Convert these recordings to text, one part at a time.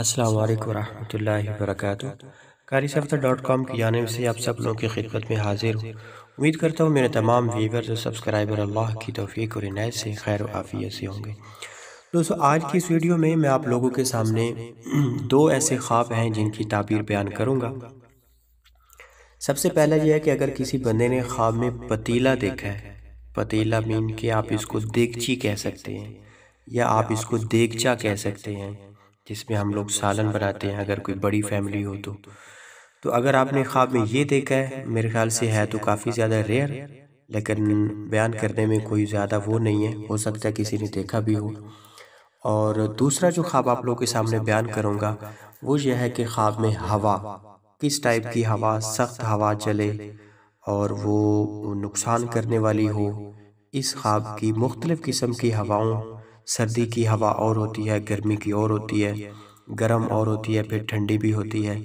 السلام علیکم ورحمۃ اللہ وبرکاتہ۔ قاری صفدر.com کی جانب سے آپ سب لوگوں کی خدمت میں حاضر ہوں۔ امید کرتا ہوں میرے تمام ویورز اور سبسکرائبر اللہ کی توفیق اور عنایت سے خیر و عافیت سے ہوں گے۔ دوستو، آج کی اس ویڈیو میں آپ لوگوں کے سامنے دو ایسے خواب ہیں جن کی تعبیر بیان کروں گا۔ سب سے پہلا یہ ہے کہ اگر کسی بندے نے خواب میں پتیلا دیکھا ہے، پتیلا مین کہ آپ اس کو دیگچی کہہ سکتے ہیں یا آپ اس کو دیگچا کہہ سکتے ہیں، جس میں ہم لوگ سالن بناتے ہیں اگر کوئی بڑی فیملی ہو تو اگر آپ نے خواب میں یہ دیکھا ہے، میرے خیال سے ہے تو کافی زیادہ ریئر، لیکن بیان کرنے میں کوئی زیادہ وہ نہیں ہے، ہو سکتا ہے کسی نے دیکھا بھی ہو۔ اور دوسرا جو خواب آپ لوگوں کے سامنے بیان کروں گا وہ یہ ہے کہ خواب میں ہوا، کس ٹائپ کی ہوا، سخت ہوا چلے اور وہ نقصان کرنے والی ہو۔ اس خواب کی مختلف قسم کی ہواؤں، سردی کی ہوا اور ہوتی ہے، گرمی کی اور ہوتی ہے، گرم اور ہوتی ہے، پھر ٹھنڈی بھی ہوتی ہے۔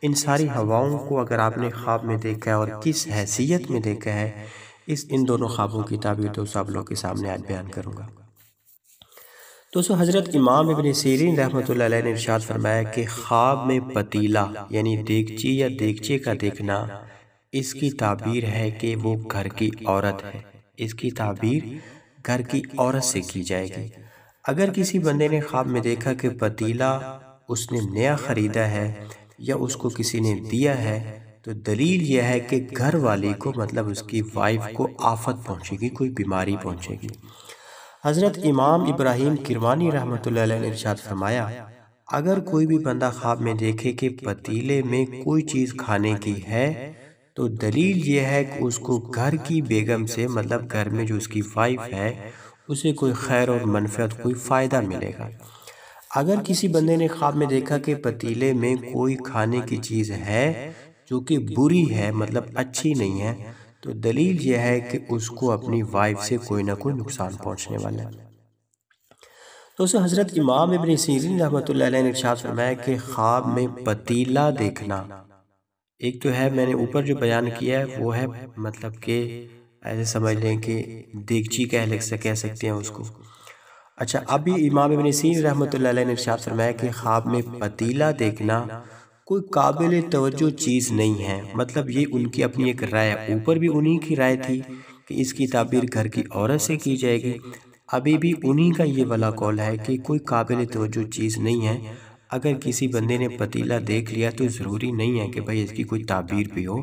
ان ساری ہواؤں کو اگر آپ نے خواب میں دیکھا ہے اور کس حیثیت میں دیکھا ہے، ان دونوں خوابوں کی تعبیر تو سب لوگوں کے سامنے آج بیان کروں گا۔ دوستو، حضرت امام ابن سیرین رحمۃ اللہ علیہ نے ارشاد فرمایا کہ خواب میں پتیلا یعنی دیگچی یا دیگچے کا دیکھنا، اس کی تعبیر ہے کہ وہ گھر کی عورت ہے۔ اس کی تعبیر گھر کی عورت سے کی جائے گی۔ اگر کسی بندے نے خواب میں دیکھا کہ پتیلا اس نے نیا خریدا ہے یا اس کو کسی نے دیا ہے تو دلیل یہ ہے کہ گھر والی کو، مطلب اس کی وائف کو آفت پہنچے گی، کوئی بیماری پہنچے گی۔ حضرت امام ابراہیم کرمانی رحمۃ اللہ علیہ نے ارشاد فرمایا، اگر کوئی بھی بندہ خواب میں دیکھے کہ پتیلے میں کوئی چیز کھانے کی ہے تو دلیل یہ ہے کہ اس کو گھر کی بیگم سے، مطلب گھر میں جو اس کی وائف ہے، اسے کوئی خیر اور منفعت، کوئی فائدہ ملے گا۔ اگر کسی بندے نے خواب میں دیکھا کہ پتیلے میں کوئی کھانے کی چیز ہے جو کہ بری ہے، مطلب اچھی نہیں ہے، تو دلیل یہ ہے کہ اس کو اپنی وائف سے کوئی نہ کوئی نقصان پہنچنے والا ہے۔ تو اسے حضرت امام ابن سیرین رحمۃ اللہ علیہ نے ارشاد فرمایا کہ خواب میں پتیلا دیکھنا، ایک تو ہے میں نے اوپر جو بیان کیا ہے وہ ہے، مطلب کہ ایسے سمجھ لیں کہ دیگچی کہہ سکتے ہیں اس کو۔ اچھا، ابھی امام ابن سیرین رحمۃ اللہ علیہ نے ارشاد فرمایا کہ خواب میں پتیلا دیکھنا کوئی قابل توجہ چیز نہیں ہے، مطلب یہ ان کی اپنی ایک رائے، اوپر بھی انہی کی رائے تھی کہ اس کی تعبیر گھر کی عورت سے کی جائے گی، ابھی بھی انہی کا یہ والا قول ہے کہ کوئی قابل توجہ چیز نہیں ہے۔ اگر کسی بندے نے پتیلا دیکھ لیا تو ضروری نہیں ہے کہ بھئی اس کی کوئی تعبیر بھی ہو،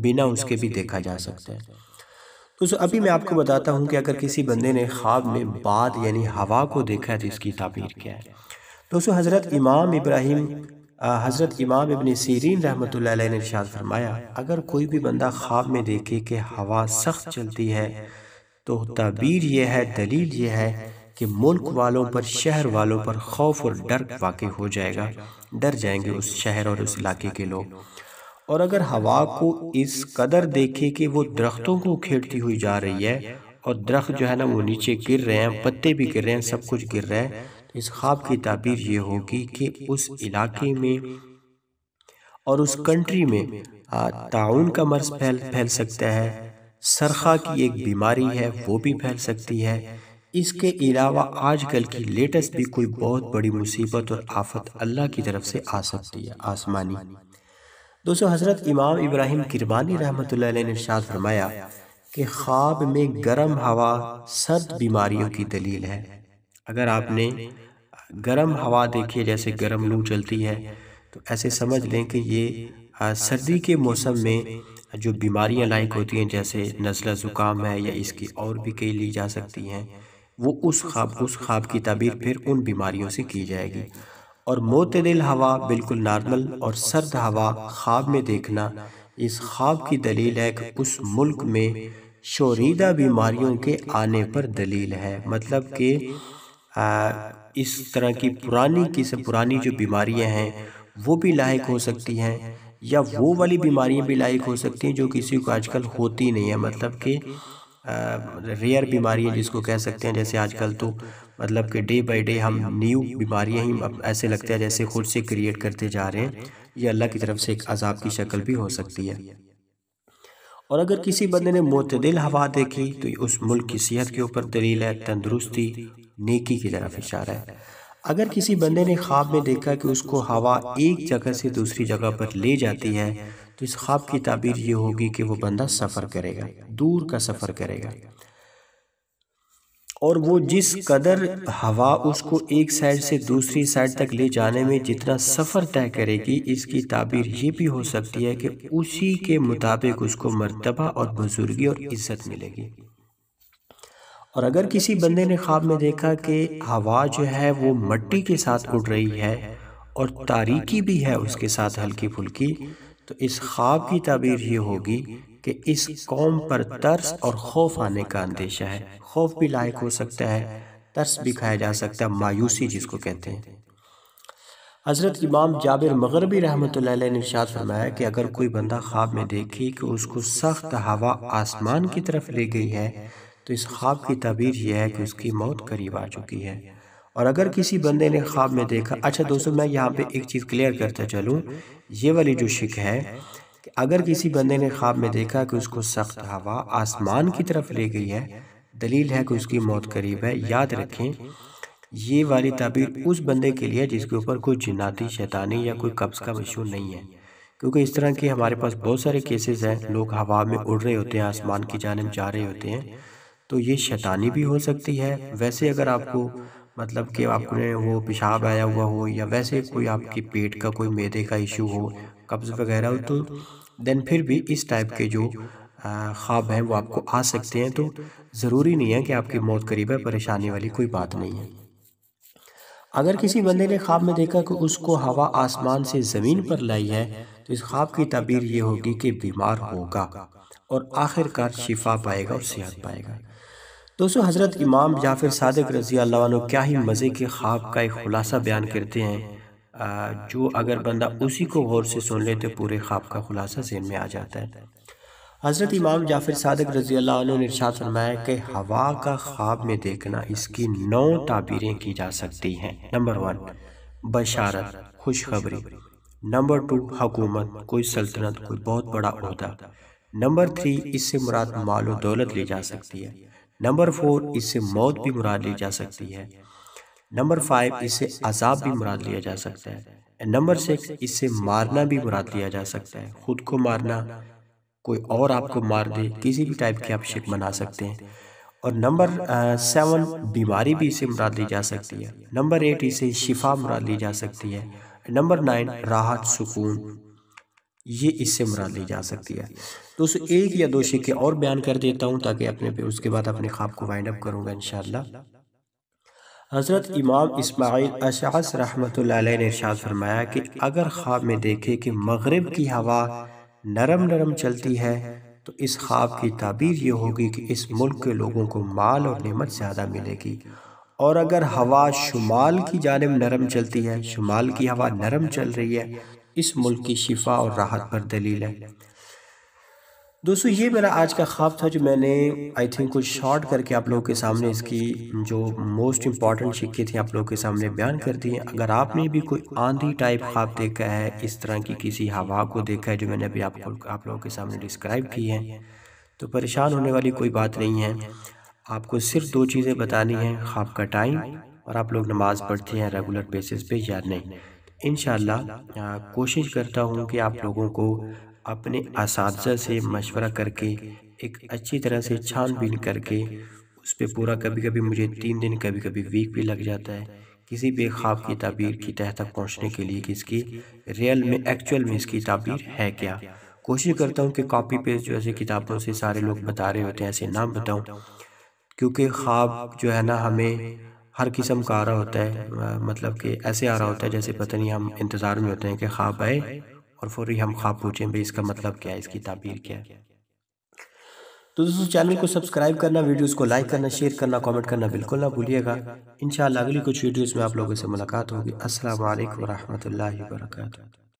بنا اس کے بھی دیکھا جا سکتا ہے۔ تو ابھی میں آپ کو بتاتا ہوں کہ اگر کسی بندے نے خواب میں باد یعنی ہوا کو دیکھا ہے تو اس کی تعبیر کیا ہے۔ دوستو، حضرت امام ابن سیرین رحمۃ اللہ علیہ نے ارشاد فرمایا، اگر کوئی بھی بندہ خواب میں دیکھے کہ ہوا سخت چلتی ہے تو تعبیر یہ ہے، دلیل یہ ہے کہ ملک والوں پر، شہر والوں پر خوف اور ڈر واقع ہو جائے گا، ڈر جائیں گے اس شہر اور اس علاقے کے لوگ۔ اور اگر ہوا کو اس قدر دیکھے کہ وہ درختوں کو کھیڑتی ہوئی جا رہی ہے اور درخت جو ہے نا وہ نیچے گر رہے ہیں، پتے بھی گر رہے ہیں، سب کچھ گر رہا ہے، تو اس خواب کی تعبیر یہ ہوگی کہ اس علاقے میں اور اس کنٹری میں طاعون کا مرض پھیل سکتا ہے، سرخا کی ایک بیماری ہے وہ بھی پھیل سکتی ہے۔ اس کے علاوہ آج کل کی لیٹسٹ بھی کوئی بہت بڑی مصیبت اور آفت اللہ کی طرف سے آ سکتی ہے، آسمانی۔ دوستو، حضرت امام ابراہیم کرمانی رحمۃ اللہ علیہ نے ارشاد فرمایا کہ خواب میں گرم ہوا سرد بیماریوں کی دلیل ہے۔ اگر آپ نے گرم ہوا دیکھی، جیسے گرم لو چلتی ہے، تو ایسے سمجھ لیں کہ یہ سردی کے موسم میں جو بیماریاں لاحق ہوتی ہیں، جیسے نزلہ زکام ہے یا اس کی اور بھی کئی لی جا سکتی ہیں، وہ اس خواب کی تعبیر پھر ان بیماریوں سے کی جائے گی۔ اور معتدل ہوا، بالکل نارمل اور سرد ہوا خواب میں دیکھنا، اس خواب کی دلیل ہے کہ اس ملک میں شوریدہ بیماریوں کے آنے پر دلیل ہے، مطلب کہ اس طرح کی پرانی جو بیماریاں ہیں وہ بھی لاحق ہو سکتی ہیں، یا وہ والی بیماریاں بھی لاحق ہو سکتی ہیں جو کسی کو آج کل ہوتی نہیں ہے، مطلب کہ ریئر بیماریاں جس کو کہہ سکتے ہیں، جیسے آج کل تو مطلب کہ ڈے بائی ڈے ہم نیو بیماریاں ہی ایسے لگتا ہے جیسے خود سے کریٹ کرتے جا رہے ہیں، یہ اللہ کی طرف سے ایک عذاب کی شکل بھی ہو سکتی ہے۔ اور اگر کسی بندے نے معتدل ہوا دیکھی تو اس ملک کی صحت کے اوپر دلیل ہے، تندرستی، نیکی کی طرف اشارہ ہے۔ اگر کسی بندے نے خواب میں دیکھا کہ اس کو ہوا ایک جگہ سے دوسری جگہ پر لے جاتی ہے تو اس خواب کی تعبیر یہ ہوگی کہ وہ بندہ سفر کرے گا، دور کا سفر کرے گا، اور وہ جس قدر ہوا اس کو ایک سائڈ سے دوسری سائڈ تک لے جانے میں جتنا سفر طے کرے گی، اس کی تعبیر یہ بھی ہو سکتی ہے کہ اسی کے مطابق اس کو مرتبہ اور بزرگی اور عزت ملے گی۔ اور اگر کسی بندے نے خواب میں دیکھا کہ ہوا جو ہے وہ مٹی کے ساتھ اڑ رہی ہے اور تاریکی بھی ہے اس کے ساتھ ہلکی پھلکی، تو اس خواب کی تعبیر یہ ہوگی کہ اس قوم پر ترس اور خوف آنے کا اندیشہ ہے۔ خوف بھی لاحق ہو سکتا ہے، ترس بھی کھایا جا سکتا ہے، مایوسی جس کو کہتے ہیں۔ حضرت امام جابر مغربی رحمۃ اللہ علیہ نے ارشاد فرمایا کہ اگر کوئی بندہ خواب میں دیکھے کہ اس کو سخت ہوا آسمان کی طرف لے گئی ہے تو اس خواب کی تعبیر یہ ہے کہ اس کی موت قریب آ چکی ہے۔ اور اگر کسی بندے نے خواب میں دیکھا، اچھا دوستو میں یہاں پہ ایک چیز کلیئر کرتا چلوں، یہ والی جو شک ہے کہ اگر کسی بندے نے خواب میں دیکھا کہ اس کو سخت ہوا آسمان کی طرف لے گئی ہے، دلیل ہے کہ اس کی موت قریب ہے۔ یاد رکھیں یہ والی تعبیر اس بندے کے لیے جس کے اوپر کوئی جناتی شیطانی یا کوئی قبض کا ایشو نہیں ہے، کیونکہ اس طرح کے ہمارے پاس بہت سارے کیسز ہیں، لوگ ہوا میں اڑ رہے ہوتے ہیں، آسمان کی جانب جا رہے ہوتے ہیں، تو یہ شیطانی بھی ہو سکتی ہے۔ ویسے اگر آپ کو مطلب کہ آپ نے وہ پیشاب آیا ہوا ہو یا ویسے کوئی آپ کی پیٹ کا کوئی معدے کا ایشو ہو، قبض وغیرہ ہو، تو دن پھر بھی اس ٹائپ کے جو خواب ہیں وہ آپ کو آ سکتے ہیں، تو ضروری نہیں ہے کہ آپ کی موت قریب ہے، پریشانی والی کوئی بات نہیں ہے۔ اگر کسی بندے نے خواب میں دیکھا کہ اس کو ہوا آسمان سے زمین پر لائی ہے تو اس خواب کی تعبیر یہ ہوگی کہ بیمار ہوگا اور آخر کار شفا پائے گا اور صحت پائے گا۔ دوستو حضرت امام جعفر صادق رضی اللہ عنہ کیا ہی مزے کے خواب کا ایک خلاصہ بیان کرتے ہیں، جو اگر بندہ اسی کو غور سے سن لے تو پورے خواب کا خلاصہ ذہن میں آ جاتا ہے۔ حضرت امام جعفر صادق رضی اللہ عنہ نے ارشاد فرمایا کہ ہوا کا خواب میں دیکھنا اس کی 9 تعبیریں کی جا سکتی ہیں۔ نمبر 1 بشارت، خوشخبری۔ نمبر 2 حکومت، کوئی سلطنت، کوئی بہت بڑا عہدہ۔ نمبر 3 اس سے مراد مال و دولت لی جا سکتی ہے۔ نمبر 4 اس سے موت بھی مراد لی جا سکتی ہے۔ نمبر 5 اس سے عذاب بھی مراد لیا جا سکتا ہے۔ نمبر 6 اس سے مارنا بھی مراد لیا جا سکتا ہے، خود کو مارنا، کوئی اور آپ کو مار دے، کسی بھی ٹائپ کی آپ شک بنا سکتے ہیں۔ اور نمبر 7 بیماری بھی اس سے مراد لی جا سکتی ہے۔ نمبر 8 اس سے شفا مراد لی جا سکتی ہے۔ نمبر 9 راحت، سکون، یہ اس سے مراد لی جا سکتی ہے۔ دوستو ایک یا دو شکے اور بیان کر دیتا ہوں تاکہ اپنے پہ اس کے بعد اپنے خواب کو وائنڈ اپ کروں گا انشاءاللہ۔ حضرت امام اسماعیل اشعث رحمۃ اللہ علیہ نے ارشاد فرمایا کہ اگر خواب میں دیکھے کہ مغرب کی ہوا نرم نرم چلتی ہے تو اس خواب کی تعبیر یہ ہوگی کہ اس ملک کے لوگوں کو مال اور نعمت زیادہ ملے گی۔ اور اگر ہوا شمال کی جانب نرم چلتی ہے، شمال کی ہوا نرم چل رہی ہے، اس ملک کی شفا اور راحت پر دلیل ہے۔ دوستو یہ میرا آج کا خواب تھا جو میں نے کچھ شارٹ کر کے آپ لوگوں کے سامنے اس کی جو موسٹ امپورٹنٹ شکے تھیں آپ لوگوں کے سامنے بیان کر دی ہیں۔ اگر آپ نے بھی کوئی آندھی ٹائپ خواب دیکھا ہے، اس طرح کی کسی ہوا کو دیکھا ہے جو میں نے ابھی آپ لوگوں کے سامنے ڈسکرائب کی ہیں، تو پریشان ہونے والی کوئی بات نہیں ہے۔ آپ کو صرف 2 چیزیں بتانی ہیں، خواب کا ٹائم اور آپ لوگ نماز پڑھتے ہیں ریگولر بیسس پہ یا نہیں۔ انشاءاللہ کوشش کرتا ہوں کہ آپ لوگوں کو اپنے اساتذہ سے مشورہ کر کے ایک اچھی طرح سے چھان بین کر کے اس پہ پورا، کبھی کبھی مجھے 3 دن کبھی کبھی ویک بھی لگ جاتا ہے کسی بھی خواب کی تعبیر کی تہہ تک پہنچنے کے لیے کہ اس کی ریئل میں ایکچول میں اس کی تعبیر ہے کیا۔ کوشش کرتا ہوں کہ کاپی پیسٹ جو ایسے کتابوں سے سارے لوگ بتا رہے ہوتے ہیں ایسے نہ بتاؤں، کیونکہ خواب جو ہے نا ہمیں ہر قسم کا آ رہا ہوتا ہے، مطلب کہ ایسے آ رہا ہوتا ہے جیسے پتہ نہیں ہم انتظار میں ہوتے ہیں کہ خواب آئے اور فوری ہم خواب پوچھیں بھئی اس کا مطلب کیا ہے، اس کی تعبیر کیا ہے۔ تو دوستو چینل کو سبسکرائب کرنا، ویڈیوز کو لائک کرنا، شیئر کرنا، کامنٹ کرنا بالکل نہ بھولیے گا۔ انشاءاللہ اگلی کچھ ویڈیوز میں آپ لوگوں سے ملاقات ہوگی۔ السلام علیکم ورحمۃ اللہ وبرکاتہ۔